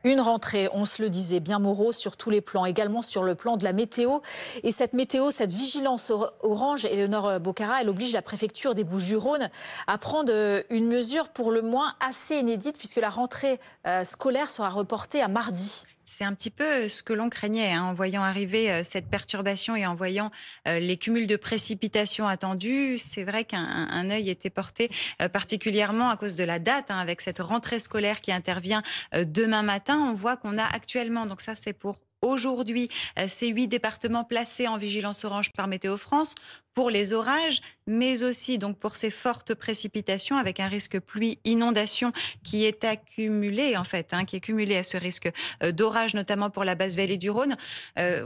Une rentrée, on se le disait, bien morose sur tous les plans, également sur le plan de la météo. Et cette météo, cette vigilance orange, Éléonore Bocara, elle oblige la préfecture des Bouches-du-Rhône à prendre une mesure pour le moins assez inédite, puisque la rentrée scolaire sera reportée à mardi. C'est un petit peu ce que l'on craignait hein, en voyant arriver cette perturbation et en voyant les cumuls de précipitations attendus. C'est vrai qu'un œil était porté particulièrement à cause de la date, hein, avec cette rentrée scolaire qui intervient demain matin. On voit qu'on a actuellement, donc ça c'est pour aujourd'hui, ces 8 départements placés en vigilance orange par Météo France pour les orages, mais aussi donc pour ces fortes précipitations avec un risque pluie-inondation qui est accumulé en fait, hein, qui est cumulé à ce risque d'orage, notamment pour la basse vallée du Rhône.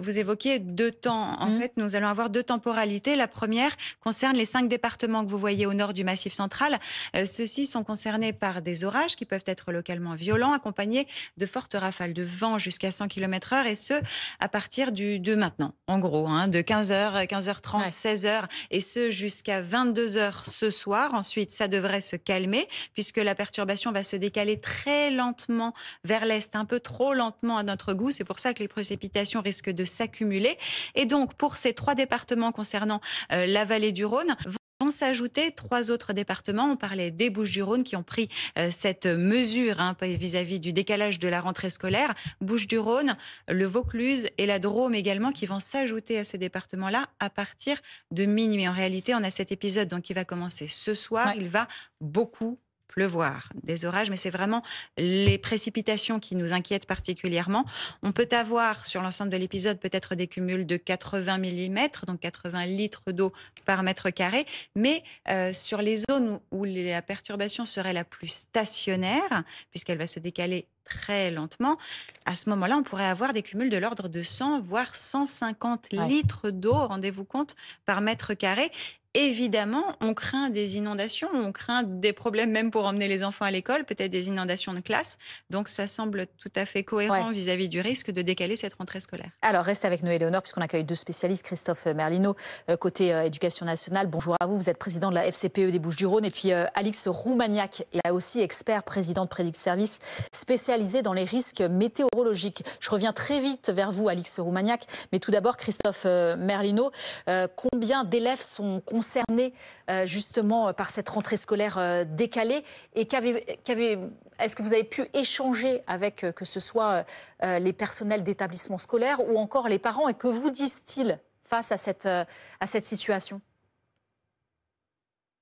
Vous évoquiez 2 temps. En Mm. fait, nous allons avoir 2 temporalités. La première concerne les 5 départements que vous voyez au nord du Massif central. Ceux-ci sont concernés par des orages qui peuvent être localement violents, accompagnés de fortes rafales de vent jusqu'à 100 km/h, et ce, à partir de maintenant, en gros, hein, de 15h, 15h30, Ouais. 16h, et ce, jusqu'à 22h ce soir. Ensuite, ça devrait se calmer, puisque la perturbation va se décaler très lentement vers l'est, un peu trop lentement à notre goût. C'est pour ça que les précipitations risquent de s'accumuler. Et donc, pour ces 3 départements concernant la vallée du Rhône, vont s'ajouter 3 autres départements. On parlait des Bouches-du-Rhône qui ont pris cette mesure hein, vis-à-vis du décalage de la rentrée scolaire. Bouches-du-Rhône, le Vaucluse et la Drôme également qui vont s'ajouter à ces départements-là à partir de minuit. En réalité, on a cet épisode donc, qui va commencer ce soir. Ouais. Il va beaucoup pleuvoir, des orages, mais c'est vraiment les précipitations qui nous inquiètent particulièrement. On peut avoir sur l'ensemble de l'épisode peut-être des cumuls de 80 millimètres, donc 80 litres d'eau par mètre carré, mais sur les zones où la perturbation serait la plus stationnaire, puisqu'elle va se décaler très lentement, à ce moment-là, on pourrait avoir des cumuls de l'ordre de 100, voire 150 Ouais. litres d'eau, rendez-vous compte, par mètre carré. Évidemment, on craint des inondations, on craint des problèmes même pour emmener les enfants à l'école, peut-être des inondations de classe. Donc ça semble tout à fait Ouais. cohérent vis-à-vis du risque de décaler cette rentrée scolaire. Alors, reste avec nous, Éléonore, puisqu'on accueille 2 spécialistes, Christophe Merlino, côté éducation nationale. Bonjour à vous, vous êtes président de la FCPE des Bouches-du-Rhône. Et puis, Alix Roumaniac est là aussi expert, président de Prédic Service, spécialisé dans les risques météorologiques. Je reviens très vite vers vous, Alix Roumaniac. Mais tout d'abord, Christophe Merlino, combien d'élèves sont concernés justement par cette rentrée scolaire décalée et est-ce que vous avez pu échanger avec que ce soit les personnels d'établissements scolaires ou encore les parents, et que vous disent-ils face à cette situation?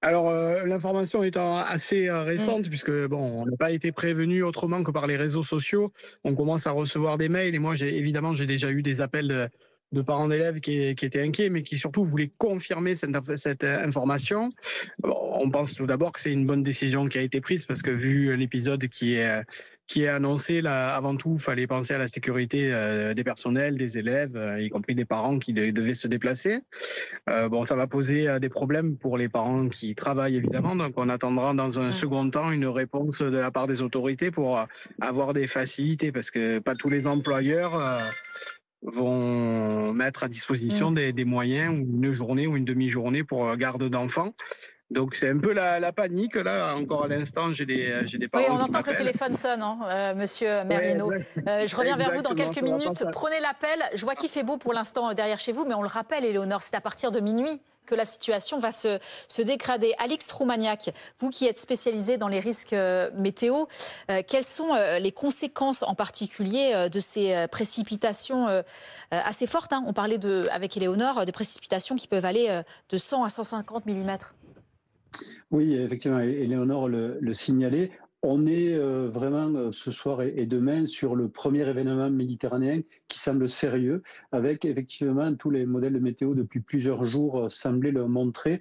Alors, l'information étant assez, Mm. récente puisque bon, on n'a pas été prévenu autrement que par les réseaux sociaux. On commence à recevoir des mails et moi j'ai déjà eu des appels de parents d'élèves qui étaient inquiets, mais qui surtout voulaient confirmer cette information. Bon, on pense tout d'abord que c'est une bonne décision qui a été prise parce que vu l'épisode qui est annoncé, là, avant tout, il fallait penser à la sécurité, des personnels, des élèves, y compris des parents qui devaient se déplacer. Bon, ça va poser des problèmes pour les parents qui travaillent évidemment, donc on attendra dans un Mm. second temps une réponse de la part des autorités pour avoir des facilités, parce que pas tous les employeurs vont mettre à disposition Mm. des moyens ou une journée ou une demi-journée pour garde d'enfants. Donc c'est un peu la panique là. Encore à l'instant, j'ai des Oui, on parents qui entend que le m'appellent. téléphone sonne, hein, Monsieur Ouais, Merlino. Je reviens vers vous dans exactement. quelques Ça va pas minutes. ça. Prenez l'appel. Je vois qu'il fait beau pour l'instant derrière chez vous, mais on le rappelle, Éléonore, c'est à partir de minuit que la situation va se dégrader. Alix Roumaniac, vous qui êtes spécialisé dans les risques météo, quelles sont les conséquences en particulier de ces précipitations assez fortes, hein. On parlait avec Éléonore de précipitations qui peuvent aller de 100 à 150 millimètres. Oui, effectivement, Éléonore le signalait. On est vraiment ce soir et demain sur le premier événement méditerranéen qui semble sérieux, avec effectivement tous les modèles de météo depuis plusieurs jours semblaient le montrer.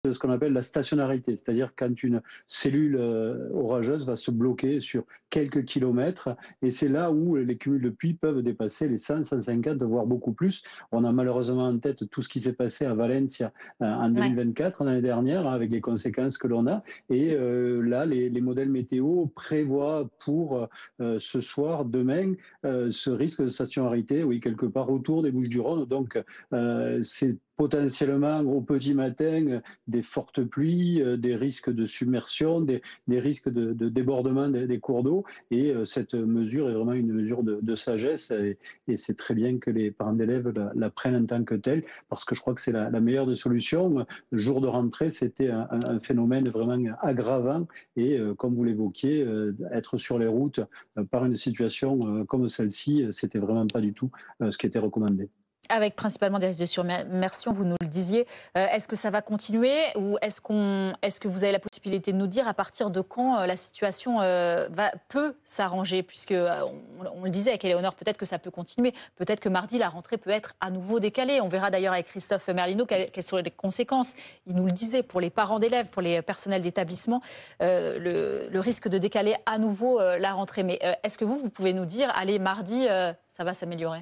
De ce qu'on appelle la stationnarité, c'est-à-dire quand une cellule orageuse va se bloquer sur quelques kilomètres, et c'est là où les cumuls de pluie peuvent dépasser les 100, 150, voire beaucoup plus. On a malheureusement en tête tout ce qui s'est passé à Valencia en Ouais. 2024, l'année dernière, hein, avec les conséquences que l'on a. Et là, les modèles météo prévoient pour ce soir, demain, ce risque de stationnarité, oui, quelque part autour des Bouches-du-Rhône. Donc, c'est potentiellement au petit matin des fortes pluies, des risques de submersion, des risques de débordement des cours d'eau. Et cette mesure est vraiment une mesure de sagesse et c'est très bien que les parents d'élèves la prennent en tant que telle parce que je crois que c'est la meilleure des solutions. Le jour de rentrée, c'était un phénomène vraiment aggravant et comme vous l'évoquiez, être sur les routes par une situation comme celle-ci, c'était vraiment pas du tout ce qui était recommandé. Avec principalement des risques de surmersion, vous nous le disiez. Est-ce que ça va continuer ou est-ce que vous avez la possibilité de nous dire à partir de quand la situation peut s'arranger? Puisque on le disait avec Éléonore, peut-être que ça peut continuer. Peut-être que mardi, la rentrée peut être à nouveau décalée. On verra d'ailleurs avec Christophe Merlino quelles sont les conséquences. Il nous le disait pour les parents d'élèves, pour les personnels d'établissement, le risque de décaler à nouveau la rentrée. Mais est-ce que vous pouvez nous dire, allez, mardi, ça va s'améliorer?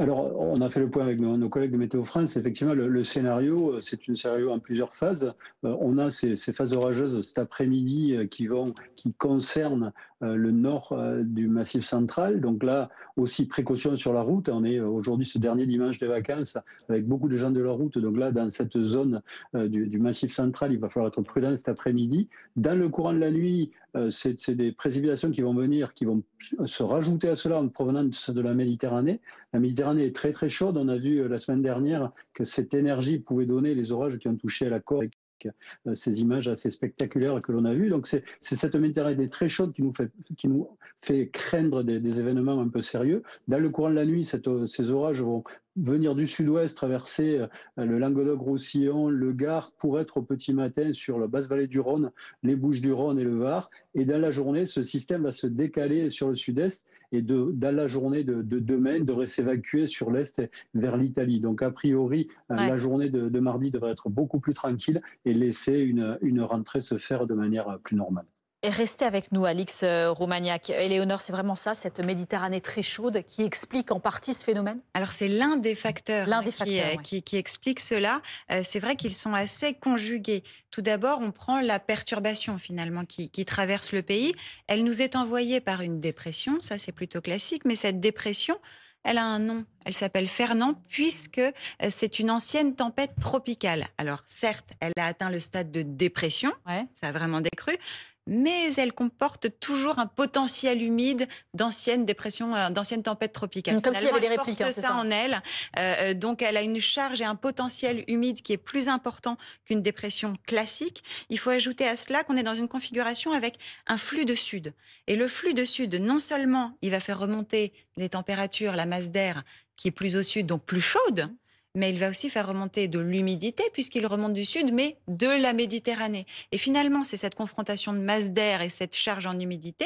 Alors, on a fait le point avec nos collègues de Météo France. Effectivement, le scénario, c'est un scénario en plusieurs phases. On a ces phases orageuses cet après-midi qui concernent le nord du Massif central. Donc là, aussi précaution sur la route. On est aujourd'hui ce dernier dimanche des vacances avec beaucoup de gens de la route. Donc là, dans cette zone du Massif central, il va falloir être prudent cet après-midi. Dans le courant de la nuit, c'est des précipitations qui vont venir, qui vont se rajouter à cela en provenance de la Méditerranée. La Méditerranée est très très chaude. On a vu la semaine dernière que cette énergie pouvait donner les orages qui ont touché à la côte. Ces images assez spectaculaires que l'on a vues. Donc c'est cette Méditerranée très chaude qui nous fait craindre des événements un peu sérieux. Dans le courant de la nuit, ces orages vont venir du sud-ouest, traverser le Languedoc-Roussillon, le Gard, pour être au petit matin sur la basse vallée du Rhône, les Bouches-du-Rhône et le Var. Et dans la journée, ce système va se décaler sur le sud-est et dans la journée de demain, il devrait s'évacuer sur l'est vers l'Italie. Donc a priori, la journée de mardi devrait être beaucoup plus tranquille et laisser une rentrée se faire de manière plus normale. Et restez avec nous, Alix Roumaniac. Éléonore, c'est vraiment ça, cette Méditerranée très chaude qui explique en partie ce phénomène? Alors c'est l'un des facteurs, qui explique cela. C'est vrai qu'ils sont assez conjugués. Tout d'abord, on prend la perturbation finalement qui traverse le pays. Elle nous est envoyée par une dépression, ça c'est plutôt classique, mais cette dépression, elle a un nom. Elle s'appelle Fernand puisque c'est une ancienne tempête tropicale. Alors certes, elle a atteint le stade de dépression, ça a vraiment décru, mais elle comporte toujours un potentiel humide d'anciennes dépressions, d'anciennes tempêtes tropicales. Comme s'il y avait des répliques, c'est ça en elle. Donc elle a une charge et un potentiel humide qui est plus important qu'une dépression classique. Il faut ajouter à cela qu'on est dans une configuration avec un flux de sud. Et le flux de sud, non seulement il va faire remonter les températures, la masse d'air qui est plus au sud, donc plus chaude, mais il va aussi faire remonter de l'humidité puisqu'il remonte du sud, mais de la Méditerranée. Et finalement, c'est cette confrontation de masse d'air et cette charge en humidité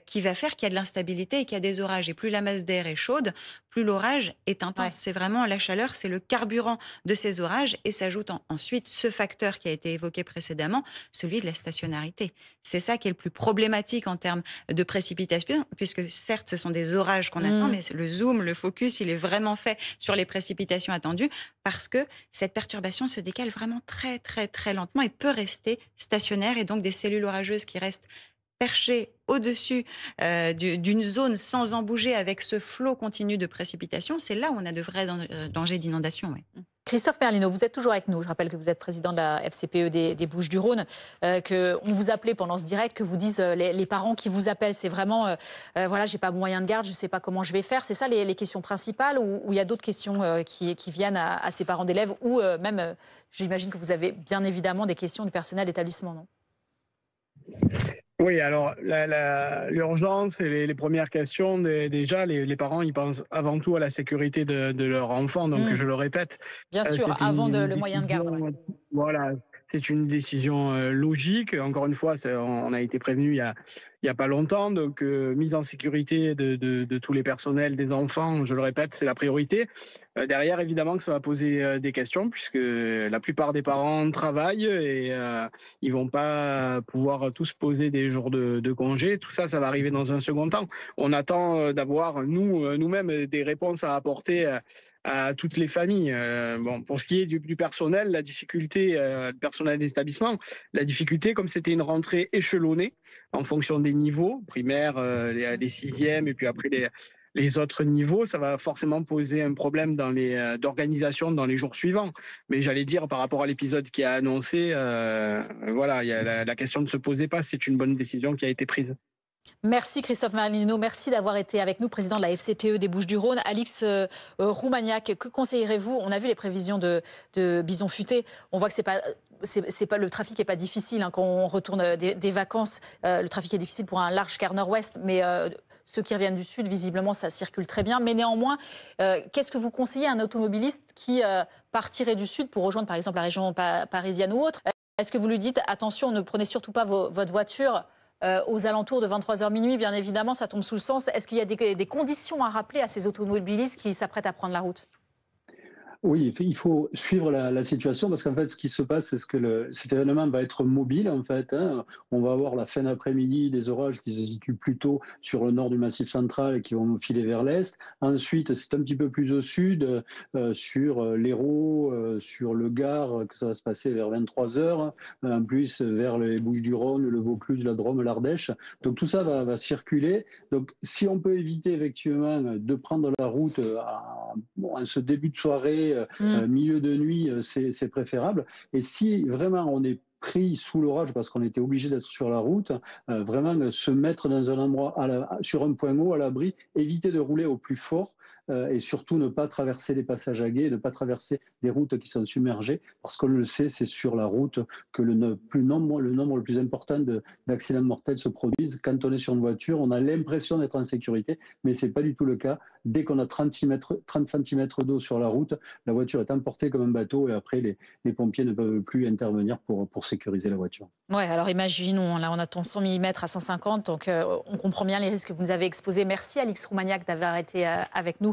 qui va faire qu'il y a de l'instabilité et qu'il y a des orages. Et plus la masse d'air est chaude, plus l'orage est intense. C'est vraiment la chaleur, c'est le carburant de ces orages et s'ajoute ensuite ce facteur qui a été évoqué précédemment, celui de la stationnarité. C'est ça qui est le plus problématique en termes de précipitation, puisque certes, ce sont des orages qu'on attend, mais le zoom, le focus, il est vraiment fait sur les précipitations attendues parce que cette perturbation se décale vraiment très, très, très lentement et peut rester stationnaire et donc des cellules orageuses qui restent perchées au-dessus d'une zone sans en bouger avec ce flot continu de précipitations, c'est là où on a de vrais dangers d'inondation. Christophe Merlino, vous êtes toujours avec nous. Je rappelle que vous êtes président de la FCPE des Bouches-du-Rhône, qu'on vous appelait pendant ce direct, que vous disent les parents qui vous appellent, c'est vraiment, voilà, j'ai pas moyen de garde, je sais pas comment je vais faire. C'est ça les questions principales ou il y a d'autres questions qui viennent à ces parents d'élèves ou même, j'imagine que vous avez bien évidemment des questions du personnel d'établissement, non? Oui, alors l'urgence et les premières questions, déjà, les parents, ils pensent avant tout à la sécurité de leur enfant. Donc, je le répète. Bien sûr, avant le moyen de garde. Voilà, c'est une décision logique. Encore une fois, on a été prévenu il y a pas longtemps. Donc, mise en sécurité de tous les personnels, des enfants, je le répète, c'est la priorité. Derrière, évidemment que ça va poser des questions puisque la plupart des parents travaillent et ils vont pas pouvoir tous poser des jours de congé. Tout ça, ça va arriver dans un second temps. On attend d'avoir nous-mêmes des réponses à apporter à toutes les familles. Bon, pour ce qui est du personnel, la difficulté, le personnel des établissements, la difficulté, comme c'était une rentrée échelonnée en fonction des niveaux, primaires, les sixièmes et puis après les autres niveaux, ça va forcément poser un problème d'organisation dans les jours suivants. Mais j'allais dire, par rapport à l'épisode qui a annoncé, voilà, il y a la question ne se posait pas. C'est une bonne décision qui a été prise. Merci Christophe Merlino, merci d'avoir été avec nous, président de la FCPE des Bouches-du-Rhône. Alix Roumaniac, que conseillerez-vous? On a vu les prévisions de Bison Futé. On voit que le trafic n'est pas difficile quand on retourne des vacances. Le trafic est difficile pour un large quart nord-ouest, mais ceux qui reviennent du sud, visiblement, ça circule très bien. Mais néanmoins, qu'est-ce que vous conseillez à un automobiliste qui partirait du sud pour rejoindre, par exemple, la région parisienne ou autre? Est-ce que vous lui dites, attention, ne prenez surtout pas votre voiture aux alentours de 23h minuit, bien évidemment, ça tombe sous le sens. Est-ce qu'il y a des conditions à rappeler à ces automobilistes qui s'apprêtent à prendre la route? Oui, il faut suivre la situation parce qu'en fait, ce qui se passe, c'est que cet événement va être mobile, en fait. On va avoir la fin d'après-midi des orages qui se situent plutôt sur le nord du Massif central et qui vont filer vers l'est. Ensuite, c'est un petit peu plus au sud, sur l'Hérault, sur le Gard, que ça va se passer vers 23h. En plus, vers les Bouches-du-Rhône, le Vaucluse, la Drôme, l'Ardèche. Donc tout ça va circuler. Donc si on peut éviter effectivement de prendre la route en ce début de soirée, milieu de nuit, c'est préférable. Et si vraiment on est pris sous l'orage parce qu'on était obligé d'être sur la route, vraiment se mettre dans un endroit sur un point haut, à l'abri, éviter de rouler au plus fort et surtout ne pas traverser les passages à gué, ne pas traverser des routes qui sont submergées parce qu'on le sait, c'est sur la route que le nombre le plus important d'accidents mortels se produisent. Quand on est sur une voiture, on a l'impression d'être en sécurité, mais ce n'est pas du tout le cas. Dès qu'on a 30 cm d'eau sur la route, la voiture est emportée comme un bateau et après les pompiers ne peuvent plus intervenir pour sécuriser la voiture. Ouais, alors imaginons, là on attend 100 mm à 150, donc on comprend bien les risques que vous nous avez exposés. Merci Alix Roumaniac d'avoir été avec nous.